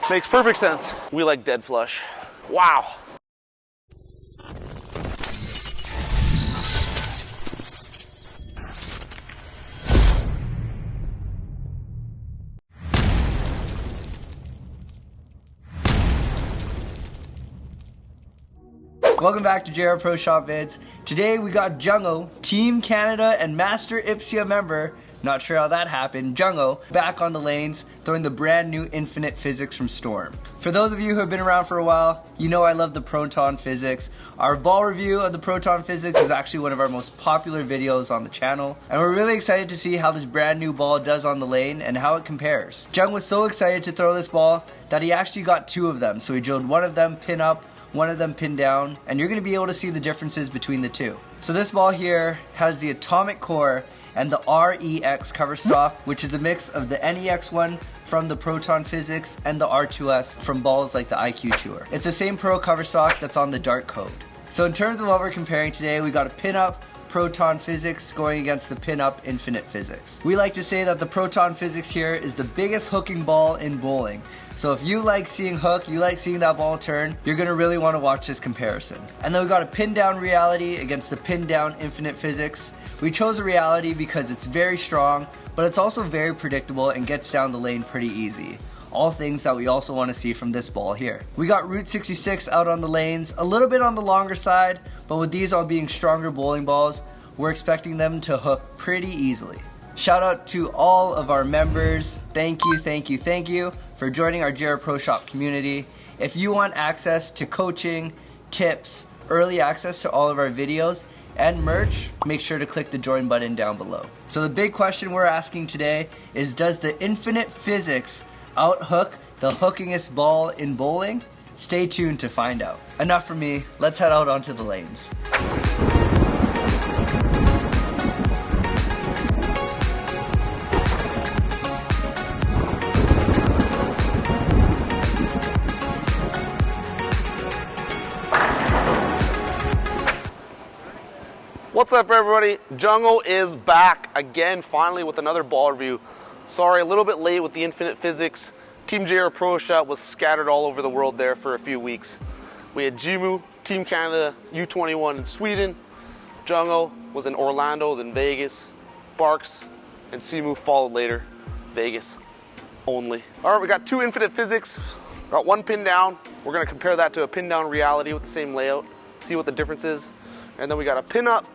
Makes perfect sense. We like dead flush. Wow. Welcome back to JR Pro Shop Vids. Today we got JUNGO, Team Canada and Master IPSIA member, not sure how that happened, JUNGO, back on the lanes, throwing the brand new Infinite Physix from Storm. For those of you who have been around for a while, you know I love the Proton Physix. Our ball review of the Proton Physix is actually one of our most popular videos on the channel, and we're really excited to see how this brand new ball does on the lane and how it compares. Jung was so excited to throw this ball that he actually got two of them, so he drilled one of them pin up, one of them pinned down, and you're going to be able to see the differences between the two. So this ball here has the atomic core and the REX cover stock, which is a mix of the NEX one from the Proton Physix and the R2S from balls like the IQ Tour. It's the same Pro cover stock that's on the Dark Code. So in terms of what we're comparing today, we got a pin-up Proton Physix going against the pin-up Infinite Physix. We like to say that the Proton Physix here is the biggest hooking ball in bowling. So if you like seeing hook, you like seeing that ball turn, you're gonna really wanna watch this comparison. And then we got a pin down reality against the pin down Infinite Physix. We chose a reality because it's very strong, but it's also very predictable and gets down the lane pretty easy. All things that we also want to see from this ball here. We got Route 66 out on the lanes, a little bit on the longer side, but with these all being stronger bowling balls, we're expecting them to hook pretty easily. Shout out to all of our members. Thank you for joining our JR Pro Shop community. If you want access to coaching, tips, early access to all of our videos, and merch, make sure to click the join button down below. So the big question we're asking today is, does the Infinite Physix out-hook the hookingest ball in bowling? Stay tuned to find out. Enough from me, let's head out onto the lanes. What's up everybody? JUNGO is back again, finally with another ball review. Sorry, a little bit late with the Infinite Physix. Team JR Pro Shop was scattered all over the world there for a few weeks. We had Jimu, Team Canada, U21 in Sweden. JUNGO was in Orlando, then Vegas. Barks and Simu followed later. Vegas only. Alright, we got two Infinite Physix. Got one pin down. We're gonna compare that to a pin down reality with the same layout. See what the difference is. And then we got a pin up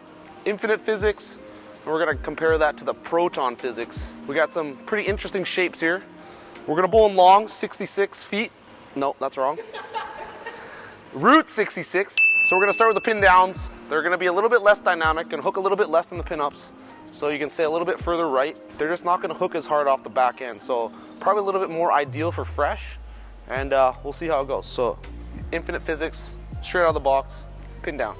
Infinite Physix, and we're gonna compare that to the Proton Physix. We got some pretty interesting shapes here. We're gonna bowl in long, 66 feet. No, that's wrong. Route 66. So we're gonna start with the pin downs. They're gonna be a little bit less dynamic and hook a little bit less than the pin ups. So you can stay a little bit further right. They're just not gonna hook as hard off the back end. So probably a little bit more ideal for fresh. And we'll see how it goes. So Infinite Physix, straight out of the box, pin down.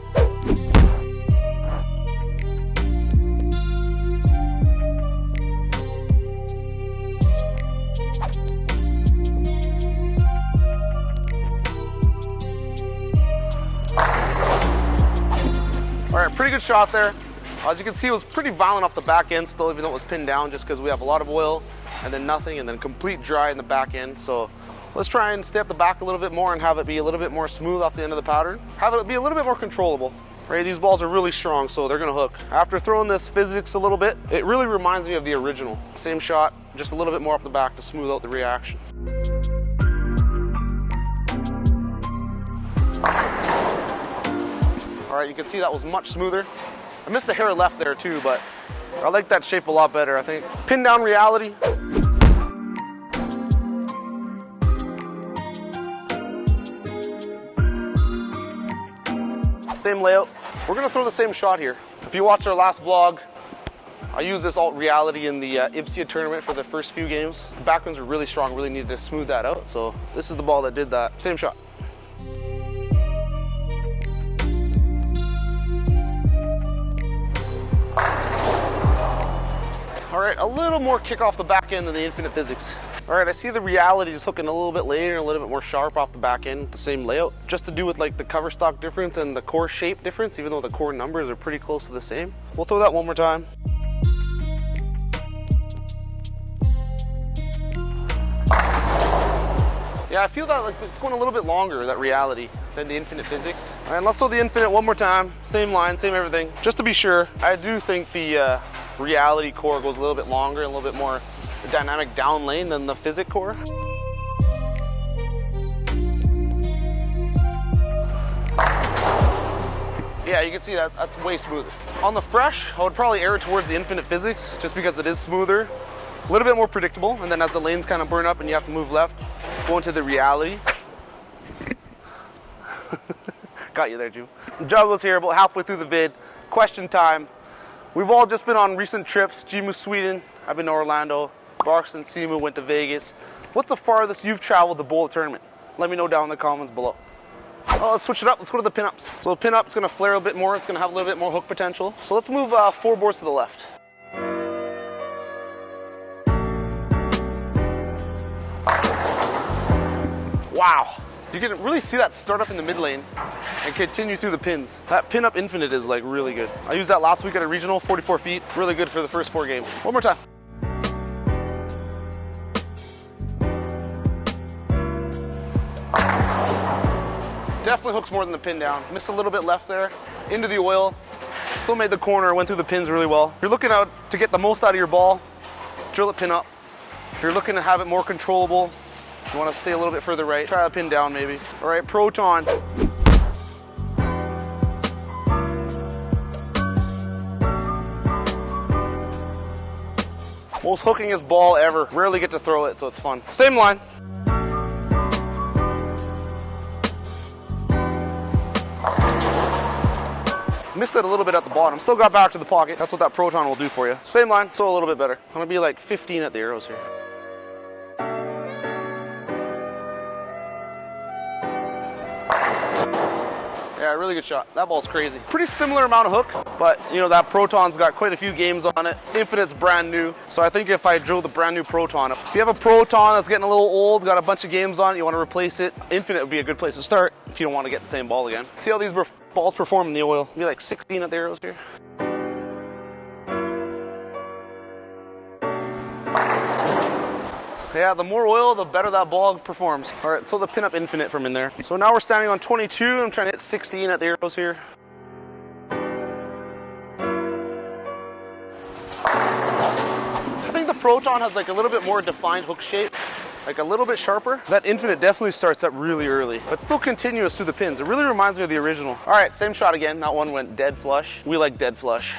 Alright, pretty good shot there. As you can see, it was pretty violent off the back end still, even though it was pinned down, just because we have a lot of oil and then nothing and then complete dry in the back end. So let's try and stay up the back a little bit more and have it be a little bit more smooth off the end of the pattern. Have it be a little bit more controllable. Right, these balls are really strong, so they're gonna hook. After throwing this Physix a little bit, it really reminds me of the original. Same shot, just a little bit more up the back to smooth out the reaction. All right, you can see that was much smoother. I missed a hair left there too, but I like that shape a lot better, I think. Pin down reality. Same layout. We're gonna throw the same shot here. If you watched our last vlog, I used this alt reality in the IPSIA tournament for the first few games. The backwinds were really strong, really needed to smooth that out. So this is the ball that did that. Same shot. All right, a little more kick off the back end than the Infinite Physix. All right, I see the reality is hooking a little bit later and a little bit more sharp off the back end, the same layout. Just to do with like the cover stock difference and the core shape difference, even though the core numbers are pretty close to the same. We'll throw that one more time. Yeah, I feel that like it's going a little bit longer, that reality, than the Infinite Physix. All right, let's throw the Infinite one more time. Same line, same everything. Just to be sure, I do think the reality core goes a little bit longer, a little bit more dynamic down lane than the Physic core. Yeah, you can see that that's way smoother. On the fresh, I would probably err towards the Infinite Physix just because it is smoother, a little bit more predictable, and then as the lanes kind of burn up and you have to move left, go into the reality. Got you there, Ju. Jungo's here, about halfway through the vid. Question time. We've all just been on recent trips. Jimu, Sweden. I've been to Orlando. Barks and Simu went to Vegas. What's the farthest you've traveled to bowl a tournament? Let me know down in the comments below. Oh, let's switch it up. Let's go to the pinups. So the pinup's going to flare a bit more. It's going to have a little bit more hook potential. So let's move 4 boards to the left. Wow. You can really see that start up in the mid lane and continue through the pins. That pinup Infinite is like really good. I used that last week at a regional, 44 feet. Really good for the first 4 games. One more time. Definitely hooks more than the pin down. Missed a little bit left there. Into the oil. Still made the corner, went through the pins really well. If you're looking out to get the most out of your ball, drill it pin up. If you're looking to have it more controllable, you want to stay a little bit further right, try the pin down maybe. All right, Proton. Most hookingest ball ever. Rarely get to throw it, so it's fun. Same line. Missed it a little bit at the bottom. Still got back to the pocket. That's what that Proton will do for you. Same line, so a little bit better. I'm gonna be like 15 at the arrows here. Yeah, really good shot. That ball's crazy. Pretty similar amount of hook, but you know, that Proton's got quite a few games on it. Infinite's brand new, so I think if I drill the brand new Proton, if you have a Proton that's getting a little old, got a bunch of games on it, you want to replace it, Infinite would be a good place to start if you don't want to get the same ball again. See how these balls perform in the oil. Be like 16 at the arrows here. Yeah, the more oil, the better that ball performs. All right, so the pinup Infinite from in there. So now we're standing on 22. I'm trying to hit 16 at the arrows here. I think the Proton has like a little bit more defined hook shape, like a little bit sharper. That Infinite definitely starts up really early, but still continuous through the pins. It really reminds me of the original. All right, same shot again. That one went dead flush. We like dead flush.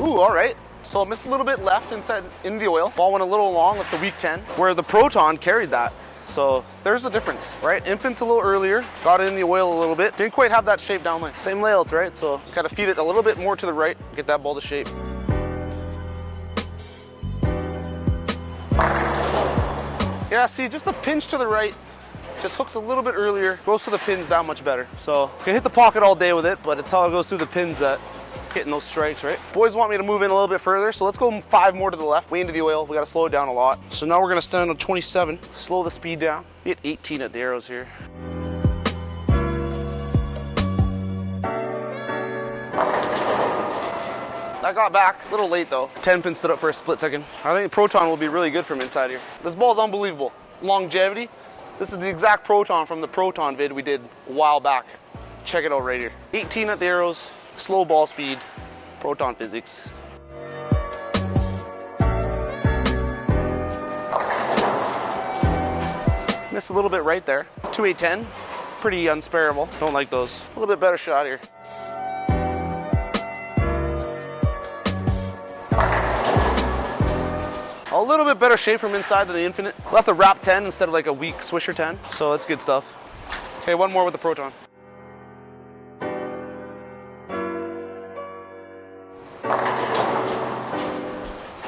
Ooh, all right. So I missed a little bit left inside in the oil. Ball went a little long with the weak 10, where the Proton carried that. So there's a difference, right? Infant's a little earlier, got it in the oil a little bit. Didn't quite have that shape down lane. Same layouts, right? So you gotta feed it a little bit more to the right, get that ball to shape. Yeah, see, just a pinch to the right, just hooks a little bit earlier, goes to the pins that much better. So you can hit the pocket all day with it, but it's how it goes through the pins that hitting those strikes, right? Boys want me to move in a little bit further, so let's go 5 more to the left, way into the oil. We gotta slow it down a lot. So now we're gonna stand on 27, slow the speed down. Be at 18 at the arrows here. I got back, a little late though. 10 pin stood up for a split second. I think the Proton will be really good from inside here. This ball's unbelievable. Longevity. This is the exact Proton from the Proton vid we did a while back. Check it out right here. 18 at the arrows. Slow ball speed, Proton Physix. Missed a little bit right there. 2-8-10, pretty unsparable. Don't like those. A little bit better shot here. A little bit better shape from inside than the Infinite. Left a wrap 10 instead of like a weak swisher 10, so that's good stuff. Okay, one more with the Proton.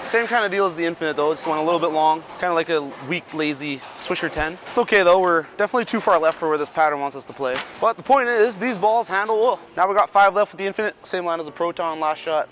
Same kind of deal as the Infinite though, just went a little bit long, kind of like a weak, lazy swisher 10. It's okay though, we're definitely too far left for where this pattern wants us to play. But the point is, these balls handle well. Now we got 5 left with the Infinite, same line as the Proton last shot.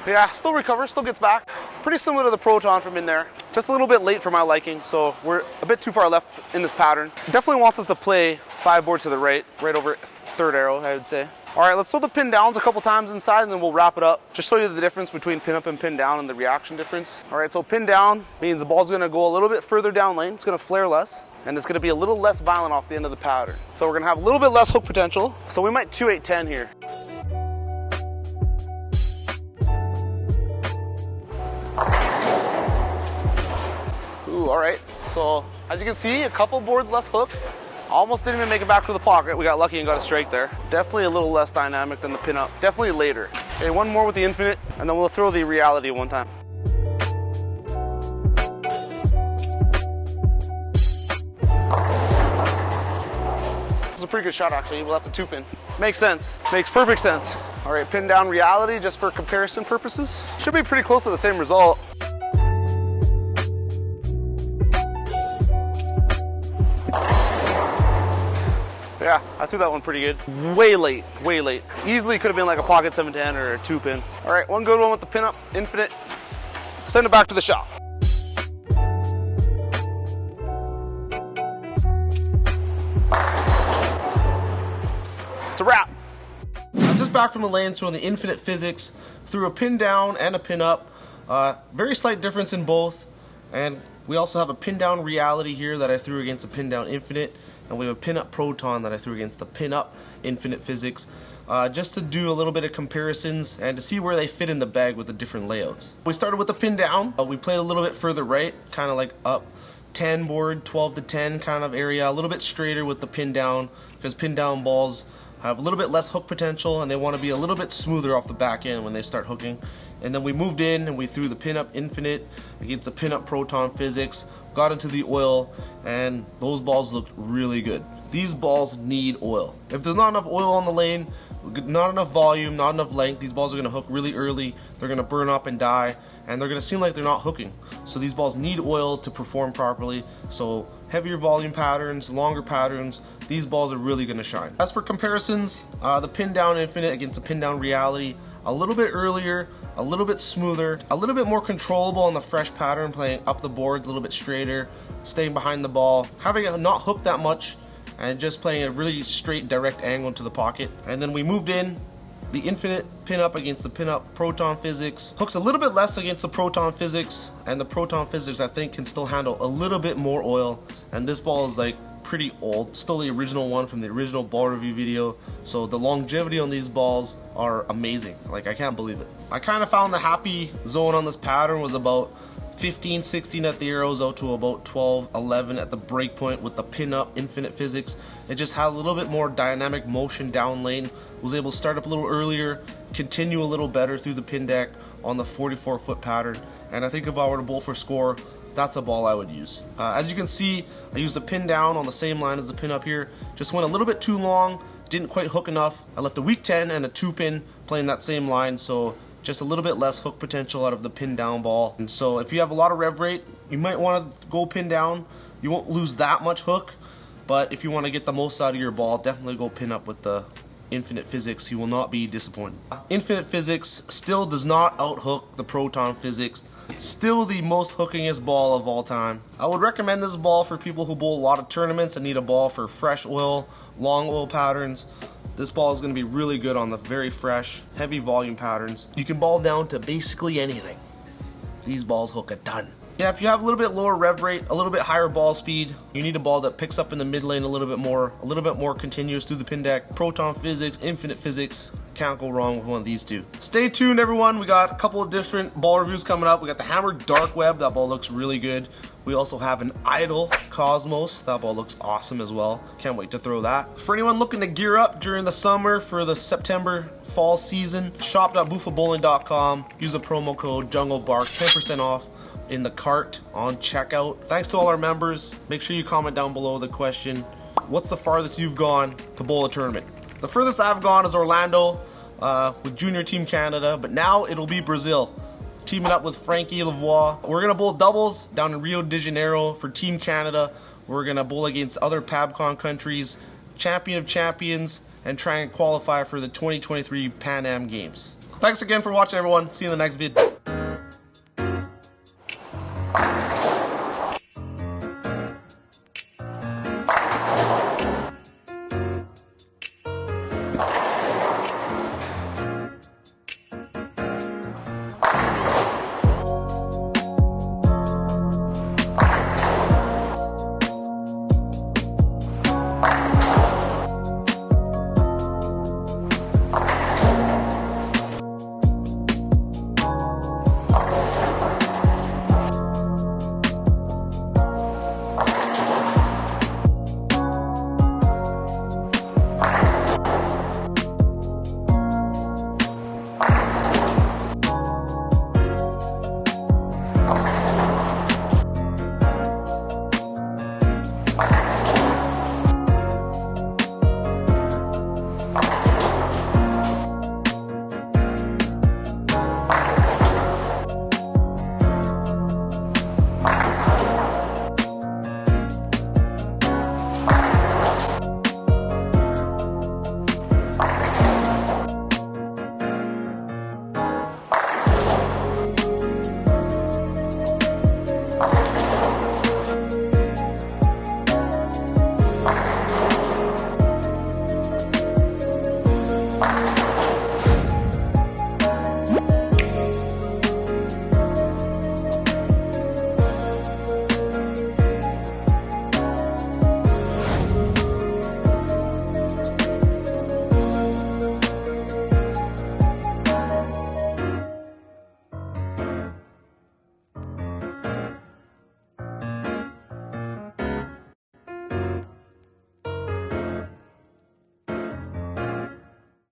Yeah, still recovers, still gets back. Pretty similar to the Proton from in there. Just a little bit late for my liking, so we're a bit too far left in this pattern. It definitely wants us to play 5 board to the right over third arrow, I would say. All right, let's throw the pin downs a couple times inside and then we'll wrap it up. Just show you the difference between pin up and pin down and the reaction difference. All right, so pin down means the ball's gonna go a little bit further down lane. It's gonna flare less and it's gonna be a little less violent off the end of the pattern. So we're gonna have a little bit less hook potential. So we might 2-8-10 here. Ooh, all right. So as you can see, a couple boards less hook. Almost didn't even make it back to the pocket. We got lucky and got a strike there. Definitely a little less dynamic than the pin up. Definitely later. Okay, one more with the Infinite, and then we'll throw the Reality one time. This is a pretty good shot, actually. We'll have to 2-pin. Makes sense. Makes perfect sense. All right, pin down Reality just for comparison purposes. Should be pretty close to the same result. Yeah, I threw that one pretty good. Way late, way late. Easily could have been like a pocket 7-10 or a 2-pin. All right, one good one with the pin up, Infinite. Send it back to the shop. It's a wrap. I'm just back from the lane, so on the Infinite Physix, threw a pin down and a pin up. Very slight difference in both. And we also have a pin down Reality here that I threw against a pin down Infinite. And we have a pin up Proton that I threw against the pin up Infinite Physix. Just to do a little bit of comparisons and to see where they fit in the bag with the different layouts. We started with the pin down. We played a little bit further right, kind of like up 10 board, 12 to 10 kind of area. A little bit straighter with the pin down because pin down balls have a little bit less hook potential and they want to be a little bit smoother off the back end when they start hooking. And then we moved in and we threw the pin up Infinite against the pin up Proton Physix. Got into the oil and those balls looked really good. These balls need oil. If there's not enough oil on the lane, not enough volume, not enough length, these balls are gonna hook really early. They're gonna burn up and die and they're gonna seem like they're not hooking. So these balls need oil to perform properly. So heavier volume patterns, longer patterns, these balls are really gonna shine. As for comparisons, the pin down Infinite against the pin down Reality, a little bit earlier, a little bit smoother, a little bit more controllable on the fresh pattern, playing up the boards a little bit straighter, staying behind the ball, having it not hooked that much, and just playing a really straight direct angle into the pocket. And then we moved in the Infinite pin up against the pin up Proton Physix. Hooks a little bit less against the Proton Physix, and the Proton Physix I think can still handle a little bit more oil. And this ball is like pretty old, still the original one from the original ball review video. So the longevity on these balls are amazing. Like, I can't believe it. I kind of found the happy zone on this pattern was about 15, 16 at the arrows out to about 12, 11 at the break point with the pin up Infinite Physix. It just had a little bit more dynamic motion down lane. Was able to start up a little earlier, continue a little better through the pin deck on the 44-foot pattern. And I think if I were to bowl for score, that's a ball I would use. As you can see, I used a pin down on the same line as the pin up here. Just went a little bit too long, didn't quite hook enough. I left a weak 10 and a 2-pin playing that same line, so just a little bit less hook potential out of the pin down ball. And so if you have a lot of rev rate, you might want to go pin down. You won't lose that much hook, but if you want to get the most out of your ball, definitely go pin up with the Infinite Physix. You will not be disappointed. Infinite Physix still does not out-hook the Proton Physix. It's still the most hookingest ball of all time. I would recommend this ball for people who bowl a lot of tournaments and need a ball for fresh oil, long oil patterns. This ball is going to be really good on the very fresh, heavy volume patterns. You can ball down to basically anything. These balls hook a ton. Yeah, if you have a little bit lower rev rate, a little bit higher ball speed, you need a ball that picks up in the mid lane a little bit more continuous through the pin deck. Proton Physix, Infinite Physix, can't go wrong with one of these two. Stay tuned, everyone. We got a couple of different ball reviews coming up. We got the Hammer Dark Web, that ball looks really good. We also have an Idol Cosmos, that ball looks awesome as well. Can't wait to throw that. For anyone looking to gear up during the summer for the September fall season, shop.bufabowling.com. Use the promo code JUNGO BACK, 10% off in the cart on checkout. Thanks to all our members. Make sure you comment down below the question, what's the farthest you've gone to bowl a tournament? The furthest I've gone is Orlando with Junior Team Canada, but now it'll be Brazil. Teaming up with Frankie Lavoie. We're gonna bowl doubles down in Rio de Janeiro for Team Canada. We're gonna bowl against other PABCON countries, champion of champions, and try and qualify for the 2023 Pan Am Games. Thanks again for watching, everyone. See you in the next video.